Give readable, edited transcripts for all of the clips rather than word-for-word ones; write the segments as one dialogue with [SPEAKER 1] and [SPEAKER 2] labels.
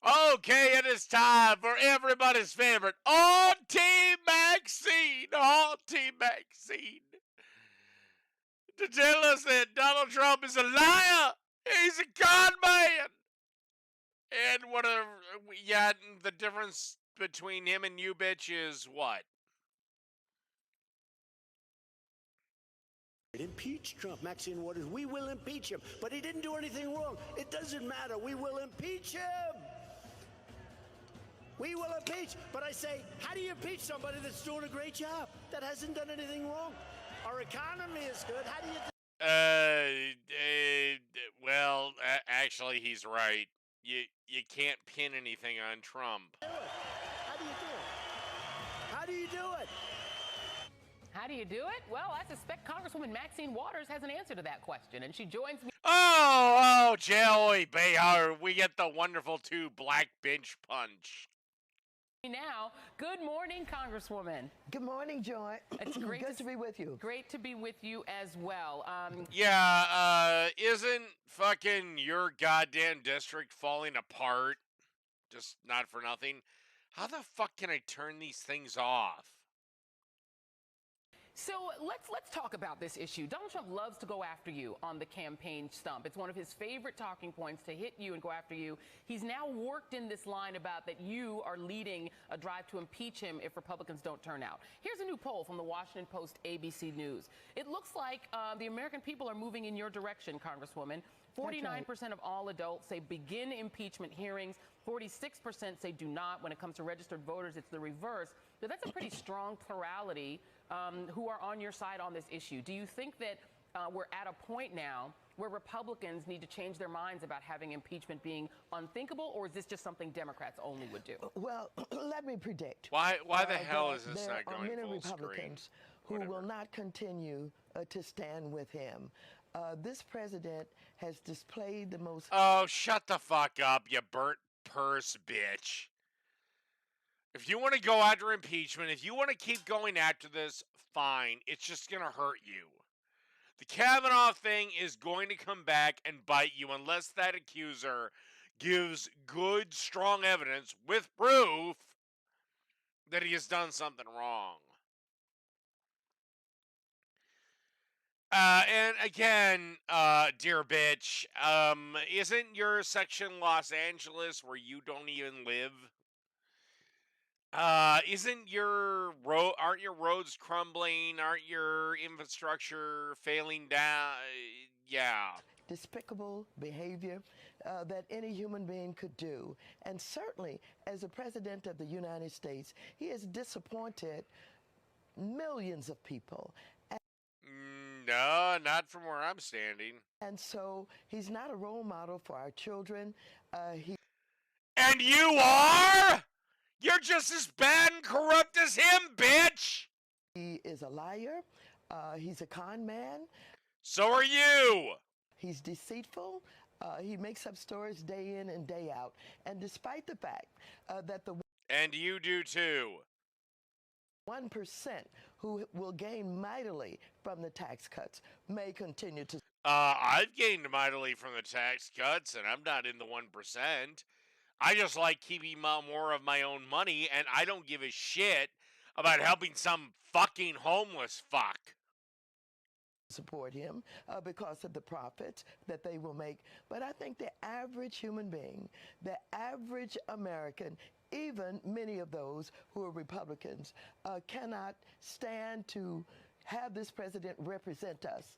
[SPEAKER 1] Okay, it is time for everybody's favorite on Team Maxine. On Team Maxine. To tell us that Donald Trump is a liar. He's a con man. And the difference between him and you, bitch, is what?
[SPEAKER 2] Impeach Trump, Maxine Waters. We will impeach him, but he didn't do anything wrong. It doesn't matter. We will impeach him. We will impeach. But I say, how do you impeach somebody that's doing a great job, that hasn't done anything wrong? Our economy is good. How do you
[SPEAKER 1] Actually, he's right. You can't pin anything on Trump.
[SPEAKER 2] do it? How do you do it? How do you do it?
[SPEAKER 3] How do you do it? Well, I suspect Congresswoman Maxine Waters has an answer to that question, and she joins me.
[SPEAKER 1] Joey Behar, we get the wonderful two black bench punch.
[SPEAKER 3] Now, good morning, Congresswoman.
[SPEAKER 4] Good morning, Joy.
[SPEAKER 3] It's great
[SPEAKER 4] to be with you.
[SPEAKER 3] Great to be with you as well.
[SPEAKER 1] Isn't fucking your goddamn district falling apart? Just not for nothing. How the fuck can I turn these things off?
[SPEAKER 3] So let's talk about this issue. Donald Trump loves to go after you on the campaign stump. It's one of his favorite talking points, to hit you and go after you. He's now worked in this line about that you are leading a drive to impeach him if Republicans don't turn out. Here's a new poll from the Washington Post ABC News. It looks like the American people are moving in your direction, Congresswoman. 49% of all adults say begin impeachment hearings. 46% say do not. When it comes to registered voters, it's the reverse. So that's a pretty strong plurality who are on your side on this issue. Do you think that we're at a point now where Republicans need to change their minds about having impeachment being unthinkable, or is this just something Democrats only would do?
[SPEAKER 4] Well, let me predict.
[SPEAKER 1] Why the hell is this not going full screen?
[SPEAKER 4] There are many Republicans who will not continue to stand with him. This president has displayed the most...
[SPEAKER 1] Oh, shut the fuck up, you burnt purse bitch. If you want to go after impeachment, if you want to keep going after this, fine. It's just going to hurt you. The Kavanaugh thing is going to come back and bite you unless that accuser gives good, strong evidence with proof that he has done something wrong. And again, dear bitch, isn't your section Los Angeles where you don't even live? Aren't your roads crumbling? Aren't your infrastructure failing down? Yeah.
[SPEAKER 4] Despicable behavior that any human being could do. And certainly, as the President of the United States, he has disappointed millions of people.
[SPEAKER 1] No, not from where I'm standing.
[SPEAKER 4] And so he's not a role model for our children.
[SPEAKER 1] And you are? You're just as bad and corrupt as him, bitch!
[SPEAKER 4] He is a liar. He's a con man.
[SPEAKER 1] So are you!
[SPEAKER 4] He's deceitful. He makes up stories day in and day out. And despite the fact that the...
[SPEAKER 1] And you do too.
[SPEAKER 4] 1% who will gain mightily from the tax cuts may continue to...
[SPEAKER 1] I've gained mightily from the tax cuts, and I'm not in the 1%. I just like keeping more of my own money, and I don't give a shit about helping some fucking homeless fuck.
[SPEAKER 4] Support him because of the profits that they will make. But I think the average human being, the average American, even many of those who are Republicans, cannot stand to have this president represent us.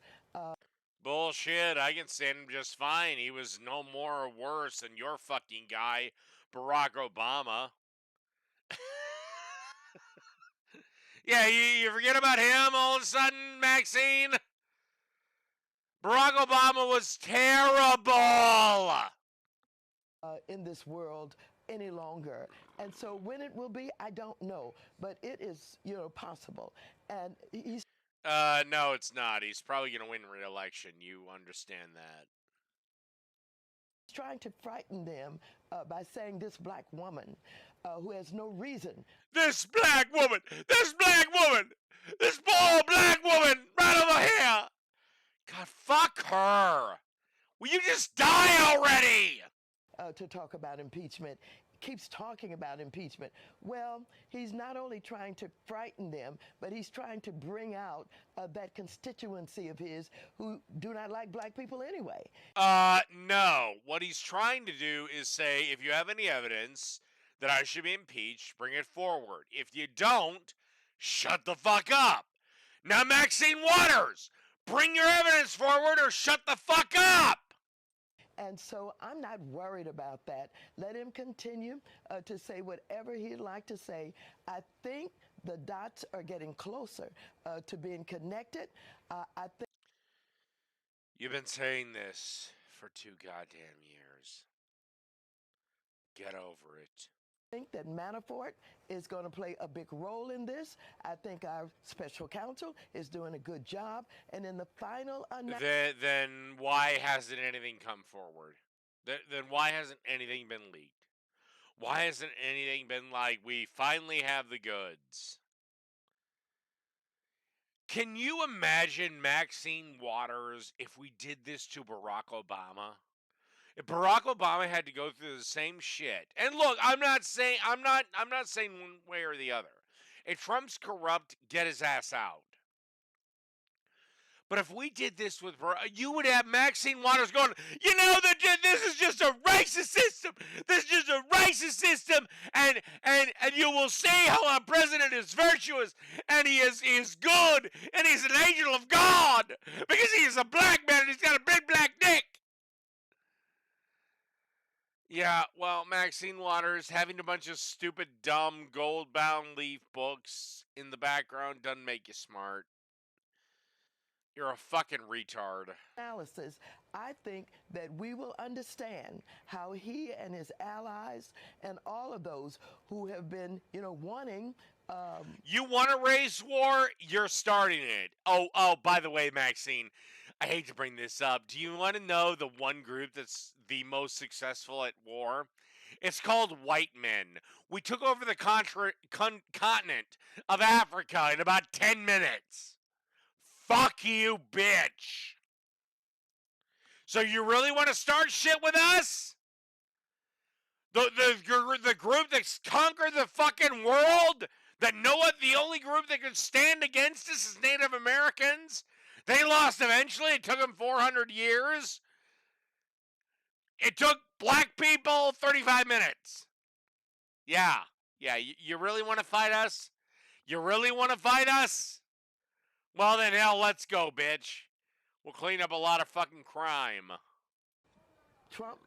[SPEAKER 1] Bullshit, I can stand him just fine. He was no more or worse than your fucking guy, Barack Obama. Yeah, you forget about him all of a sudden, Maxine? Barack Obama was terrible!
[SPEAKER 4] In this world any longer. And so when it will be, I don't know. But it is, possible. And he's...
[SPEAKER 1] No, it's not. He's probably going to win re-election. You understand that.
[SPEAKER 4] He's trying to frighten them by saying this black woman who has no reason.
[SPEAKER 1] This black woman! This black woman! This poor black woman right over here! God, fuck her! Will you just die already?
[SPEAKER 4] to talk about impeachment, keeps talking about impeachment. Well, he's not only trying to frighten them, but he's trying to bring out that constituency of his who do not like black people anyway.
[SPEAKER 1] No. What he's trying to do is say, if you have any evidence that I should be impeached, bring it forward. If you don't, shut the fuck up. Now, Maxine Waters, bring your evidence forward or shut the fuck up.
[SPEAKER 4] And so I'm not worried about that. Let him continue to say whatever he'd like to say. I think the dots are getting closer to being connected. I think
[SPEAKER 1] You've been saying this for 2 goddamn years. Get over it.
[SPEAKER 4] that Manafort is going to play a big role in this. I think our special counsel is doing a good job. And in the final announcement,
[SPEAKER 1] Then why hasn't anything come forward? Then why hasn't anything been leaked? Why hasn't anything been like, we finally have the goods? Can you imagine Maxine Waters if we did this to Barack Obama? If Barack Obama had to go through the same shit. And look, I'm not saying one way or the other. If Trump's corrupt, get his ass out. But if we did this with Barack, you would have Maxine Waters going, you know, this is just a racist system. This is just a racist system. And you will see how our president is virtuous and he is good and he's an angel of God because he is a black man and he's got a big black dick. Yeah, well, Maxine Waters having a bunch of stupid, dumb, gold-bound leaf books in the background doesn't make you smart. You're a fucking retard.
[SPEAKER 4] analysis, I think that we will understand how he and his allies and all of those who have been, wanting.
[SPEAKER 1] You want a race war? You're starting it. Oh, by the way, Maxine, I hate to bring this up. Do you want to know the one group that's the most successful at war? It's called white men. We took over the continent of Africa in about 10 minutes. Fuck you, bitch. So you really want to start shit with us? The group that's conquered the fucking world? That know what? The only group that could stand against us is Native Americans? They lost eventually. It took them 400 years. It took black people 35 minutes. Yeah. You really want to fight us? You really want to fight us? Well, then, hell, let's go, bitch. We'll clean up a lot of fucking crime.
[SPEAKER 4] Trump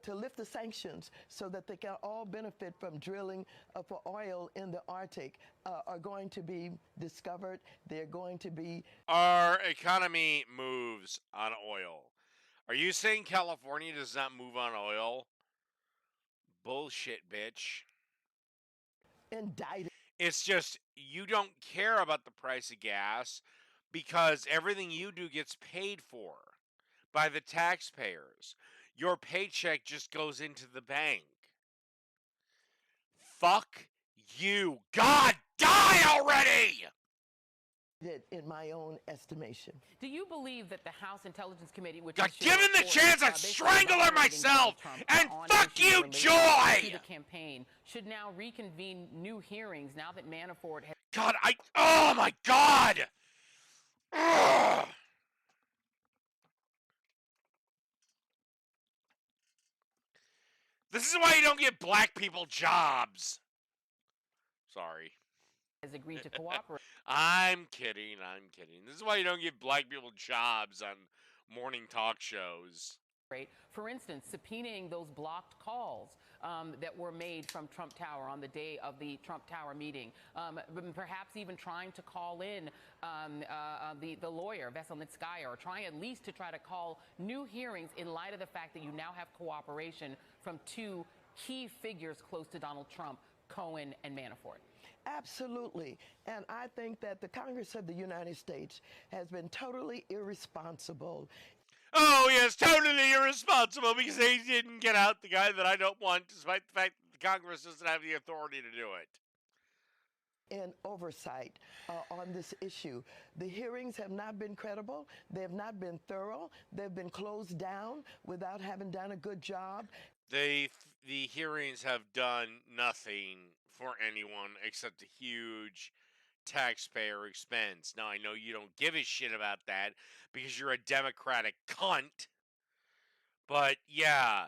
[SPEAKER 4] to lift the sanctions so that they can all benefit from drilling for oil in the Arctic are going to be discovered. They're going to be.
[SPEAKER 1] Our economy moves on oil. Are you saying California does not move on oil? Bullshit, bitch.
[SPEAKER 4] Indicted.
[SPEAKER 1] It's just you don't care about the price of gas because everything you do gets paid for by the taxpayers. Your paycheck just goes into the bank. Fuck you. God, die already!
[SPEAKER 4] In my own estimation.
[SPEAKER 3] Do you believe that the House Intelligence Committee, which
[SPEAKER 1] God,
[SPEAKER 3] is
[SPEAKER 1] given the chance, I'd strangle her myself. And fuck you, Joy!
[SPEAKER 3] The campaign should now reconvene new hearings now that Manafort has.
[SPEAKER 1] God, oh my God! Ugh. This is why you don't give black people jobs. Sorry.
[SPEAKER 3] Has agreed to cooperate.
[SPEAKER 1] I'm kidding. This is why you don't give black people jobs on morning talk shows.
[SPEAKER 3] For instance, subpoenaing those blocked calls that were made from Trump Tower on the day of the Trump Tower meeting. Perhaps even trying to call in the lawyer, Veselnitskaya, or trying at least to try to call new hearings in light of the fact that you now have cooperation from 2 key figures close to Donald Trump, Cohen and Manafort.
[SPEAKER 4] Absolutely. And I think that the Congress of the United States has been totally irresponsible.
[SPEAKER 1] Oh, yes, totally irresponsible because they didn't get out the guy that I don't want, despite the fact that the Congress doesn't have the authority to do it.
[SPEAKER 4] In oversight on this issue. The hearings have not been credible. They have not been thorough. They've been closed down without having done a good job.
[SPEAKER 1] The hearings have done nothing for anyone except a huge taxpayer expense. Now, I know you don't give a shit about that because you're a Democratic cunt, but yeah,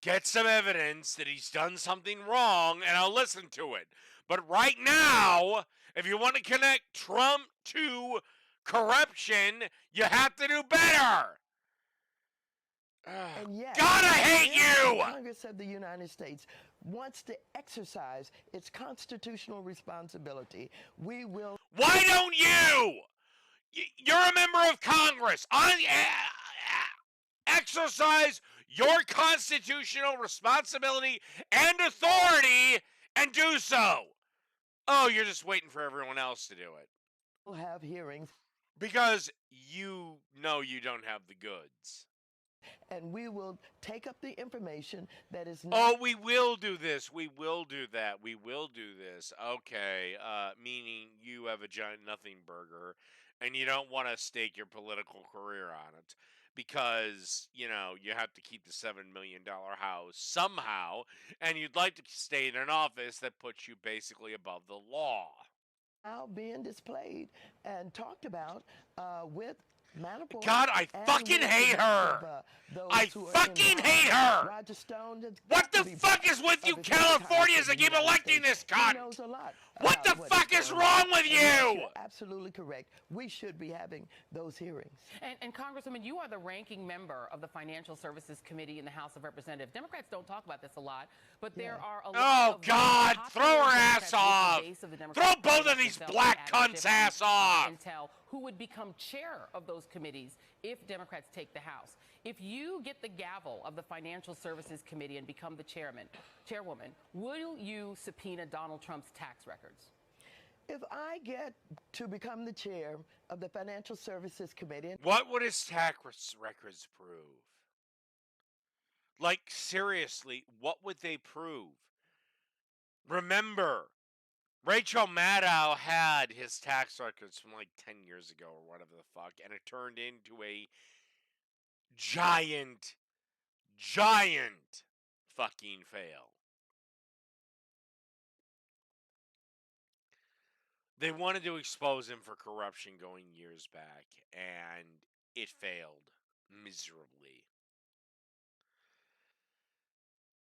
[SPEAKER 1] get some evidence that he's done something wrong and I'll listen to it. But right now, if you want to connect Trump to corruption, you have to do better.
[SPEAKER 4] And yet,
[SPEAKER 1] God, I hate
[SPEAKER 4] if
[SPEAKER 1] you!
[SPEAKER 4] Congress of the United States wants to exercise its constitutional responsibility, we will.
[SPEAKER 1] Why don't you? You're a member of Congress. Exercise your constitutional responsibility and authority and do so. Oh, you're just waiting for everyone else to do it.
[SPEAKER 4] We'll have hearings.
[SPEAKER 1] Because you know you don't have the goods.
[SPEAKER 4] And we will take up the information that is not.
[SPEAKER 1] Oh, we will do this. We will do that. We will do this. Okay. Meaning you have a giant nothing burger and you don't want to stake your political career on it because, you have to keep the $7 million house somehow and you'd like to stay in an office that puts you basically above the law.
[SPEAKER 4] Now being displayed and talked about with Manafort.
[SPEAKER 1] God, I fucking hate her. I fucking hate her.
[SPEAKER 4] Roger Stone.
[SPEAKER 1] What the fuck is with you Californians that keep electing this cunt? What the fuck is wrong with you?
[SPEAKER 4] You're absolutely correct. We should be having those hearings.
[SPEAKER 3] And Congresswoman, you are the ranking member of the Financial Services Committee in the House of Representatives. Democrats don't talk about this a lot, but there are a lot of
[SPEAKER 1] God,
[SPEAKER 3] popular
[SPEAKER 1] throw her
[SPEAKER 3] Democrats
[SPEAKER 1] ass off.
[SPEAKER 3] with the base of the
[SPEAKER 1] Throw
[SPEAKER 3] Democratic
[SPEAKER 1] both of
[SPEAKER 3] Party
[SPEAKER 1] these
[SPEAKER 3] themselves
[SPEAKER 1] black
[SPEAKER 3] to
[SPEAKER 1] cunts' ass off.
[SPEAKER 3] Intel, who would become chair of those committees if Democrats take the House. If you get the gavel of the Financial Services Committee and become the chairwoman, will you subpoena Donald Trump's tax records?
[SPEAKER 4] If I get to become the chair of the Financial Services Committee.
[SPEAKER 1] What would his tax records prove? Like, seriously, what would they prove? Remember, Rachel Maddow had his tax records from like 10 years ago or whatever the fuck, and it turned into a giant fucking fail. They wanted to expose him for corruption going years back, and it failed miserably.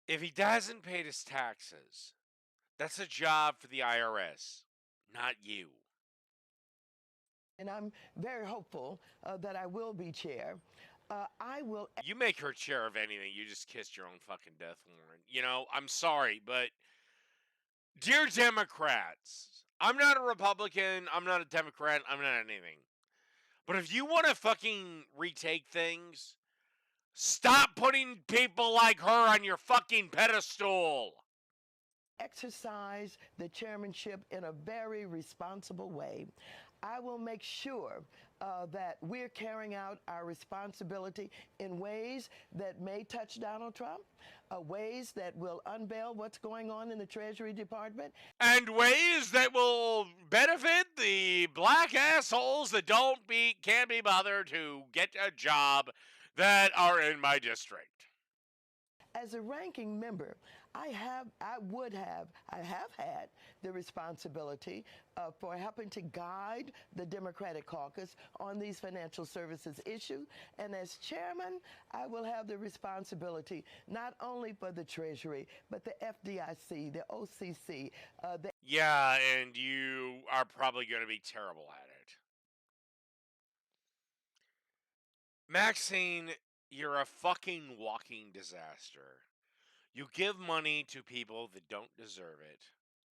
[SPEAKER 1] If he hasn't paid his taxes, that's a job for the IRS, not you.
[SPEAKER 4] And I'm very hopeful that I will be chair. I will.
[SPEAKER 1] You make her chair of anything, you just kissed your own fucking death warrant. I'm sorry, but dear Democrats, I'm not a Republican, I'm not a Democrat, I'm not anything. But if you want to fucking retake things, stop putting people like her on your fucking pedestal.
[SPEAKER 4] Exercise the chairmanship in a very responsible way. I will make sure that we're carrying out our responsibility in ways that may touch Donald Trump, ways that will unveil what's going on in the Treasury Department.
[SPEAKER 1] And ways that will benefit the black assholes that can't be bothered to get a job that are in my district.
[SPEAKER 4] As a ranking member, I have had the responsibility for helping to guide the Democratic caucus on these financial services issues. And as chairman, I will have the responsibility not only for the Treasury, but the FDIC, the OCC.
[SPEAKER 1] Yeah, and you are probably going to be terrible at it. Maxine, you're a fucking walking disaster. You give money to people that don't deserve it.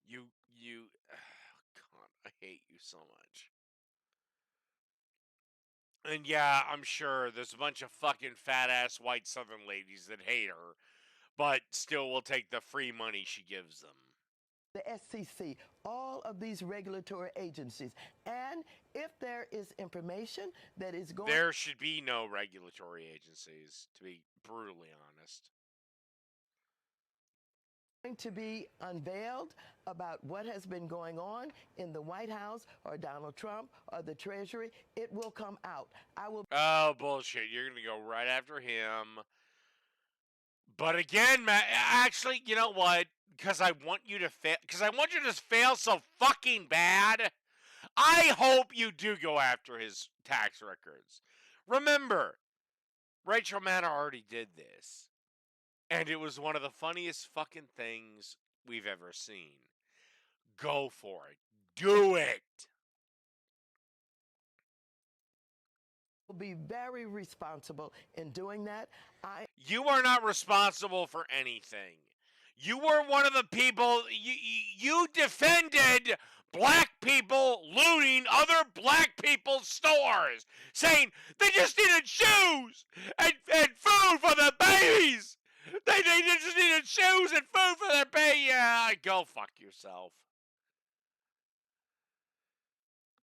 [SPEAKER 1] God, I hate you so much. And yeah, I'm sure there's a bunch of fucking fat-ass white southern ladies that hate her, but still will take the free money she gives them.
[SPEAKER 4] The SEC, all of these regulatory agencies. And if there is information that is going...
[SPEAKER 1] There should be no regulatory agencies, to be brutally honest.
[SPEAKER 4] To be unveiled about what has been going on in the White House or Donald Trump or the Treasury, it will come out.
[SPEAKER 1] Oh, bullshit. You're going to go right after him. But again, actually, you know what? Because I want you to fail. Because I want you to fail so fucking bad. I hope you do go after his tax records. Remember, Rachel Maddow already did this. And it was one of the funniest fucking things we've ever seen. Go for it. Do it.
[SPEAKER 4] Will be very responsible in doing that.
[SPEAKER 1] You are not responsible for anything. You were one of the people, you defended black people looting other black people's stores, saying they just needed shoes and food for their babies. They just needed shoes and food for their baby. Yeah, go fuck yourself.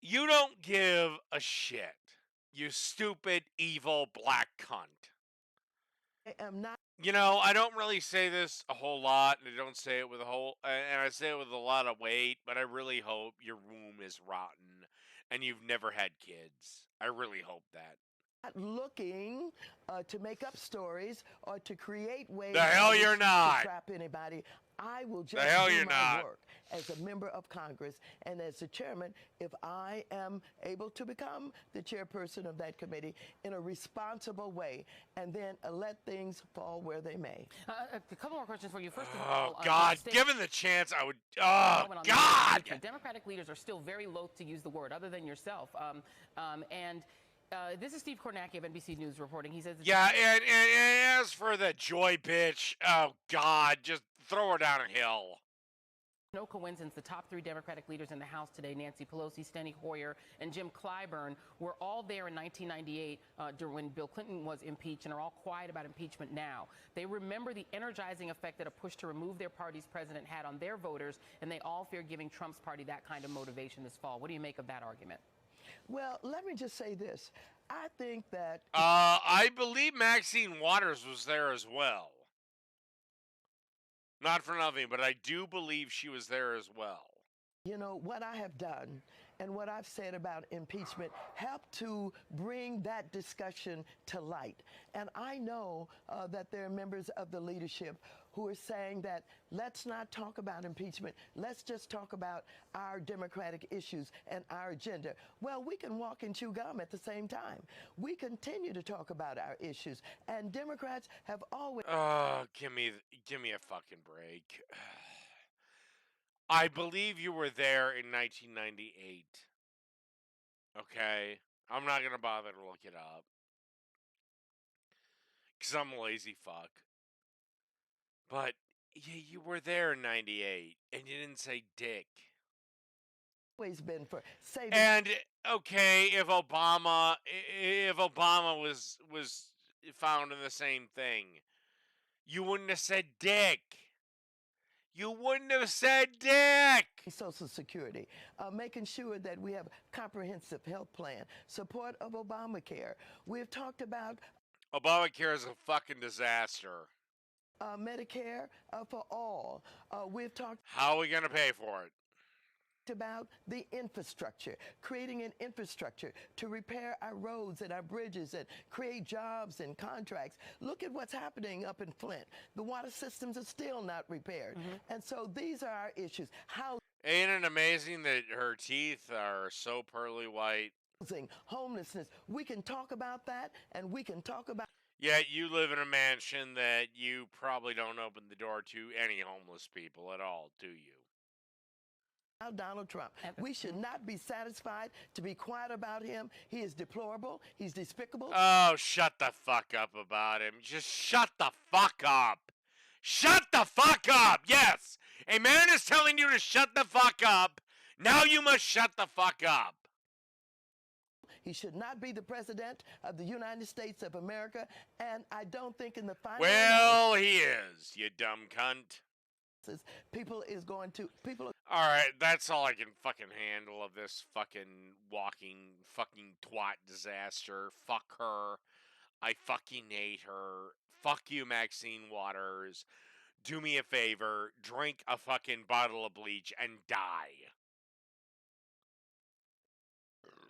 [SPEAKER 1] You don't give a shit, you stupid, evil, black cunt.
[SPEAKER 4] I am not.
[SPEAKER 1] You know, I don't really say this a whole lot, and I don't say it with and I say it with a lot of weight, but I really hope your womb is rotten and you've never had kids. I really hope that.
[SPEAKER 4] Looking to make up stories or to create ways
[SPEAKER 1] The hell you're
[SPEAKER 4] to
[SPEAKER 1] not.
[SPEAKER 4] trap anybody. I will just
[SPEAKER 1] The hell
[SPEAKER 4] do
[SPEAKER 1] you're
[SPEAKER 4] my
[SPEAKER 1] not.
[SPEAKER 4] work as a member of Congress and as the chairman if I am able to become the chairperson of that committee in a responsible way and then let things fall where they may.
[SPEAKER 3] A couple more questions for you. First of
[SPEAKER 1] Oh,
[SPEAKER 3] all,
[SPEAKER 1] God.
[SPEAKER 3] state-
[SPEAKER 1] Given the chance, I would. Oh,
[SPEAKER 3] on the
[SPEAKER 1] God.
[SPEAKER 3] impeachment, Democratic leaders are still very loath to use the word, other than yourself. This is Steve Kornacki of NBC News reporting. He says,
[SPEAKER 1] Yeah, and as for the joy bitch, oh, God, just throw her down a hill.
[SPEAKER 3] no coincidence, the top three Democratic leaders in the House today, Nancy Pelosi, Steny Hoyer, and Jim Clyburn, were all there in 1998 when Bill Clinton was impeached and are all quiet about impeachment now. They remember the energizing effect that a push to remove their party's president had on their voters, and they all fear giving Trump's party that kind of motivation this fall. What do you make of that argument?
[SPEAKER 4] Well, let me just say this. I think that
[SPEAKER 1] I believe Maxine Waters was there as well. Not for nothing, but I do believe she was there as well.
[SPEAKER 4] you know, what I have done and what I've said about impeachment helped to bring that discussion to light. And I know that there are members of the leadership who are saying that let's not talk about impeachment. Let's just talk about our democratic issues and our agenda. Well, we can walk and chew gum at the same time. We continue to talk about our issues. And Democrats have always...
[SPEAKER 1] Oh, give me a fucking break. I believe you were there in 1998. Okay? I'm not going to bother to look it up. Because I'm a lazy fuck. But, yeah, you were there in 98. And you didn't say dick.
[SPEAKER 4] Always been for saving...
[SPEAKER 1] And, okay, if Obama was found in the same thing, you wouldn't have said dick. You wouldn't have said dick.
[SPEAKER 4] Social Security, making sure that we have comprehensive health plan, support of Obamacare. We've talked about
[SPEAKER 1] Obamacare is a fucking disaster.
[SPEAKER 4] Medicare for all. We've talked
[SPEAKER 1] How are we going to pay for it?
[SPEAKER 4] about the infrastructure, creating an infrastructure to repair our roads and our bridges and create jobs and contracts. Look at what's happening up in Flint. The water systems are still not repaired. And so these are our issues.
[SPEAKER 1] Ain't it amazing that her teeth are so pearly white?
[SPEAKER 4] Housing, homelessness. We can talk about that, and we can talk about...
[SPEAKER 1] Yet you live in a mansion that you probably don't open the door to any homeless people at all, do you?
[SPEAKER 4] Donald Trump. We should not be satisfied to be quiet about him. He is deplorable. He's despicable.
[SPEAKER 1] Oh, shut the fuck up about him. Just shut the fuck up. Shut the fuck up. Yes. A man is telling you to shut the fuck up. Now you must shut the fuck up.
[SPEAKER 4] He should not be the president of the United States of America. And I don't think in the final
[SPEAKER 1] Well, he is, you dumb cunt.
[SPEAKER 4] people
[SPEAKER 1] All right, that's all I can fucking handle of this fucking walking fucking twat disaster. Fuck her. I fucking hate her. Fuck you, Maxine Waters. Do me a favor, drink a fucking bottle of bleach and die.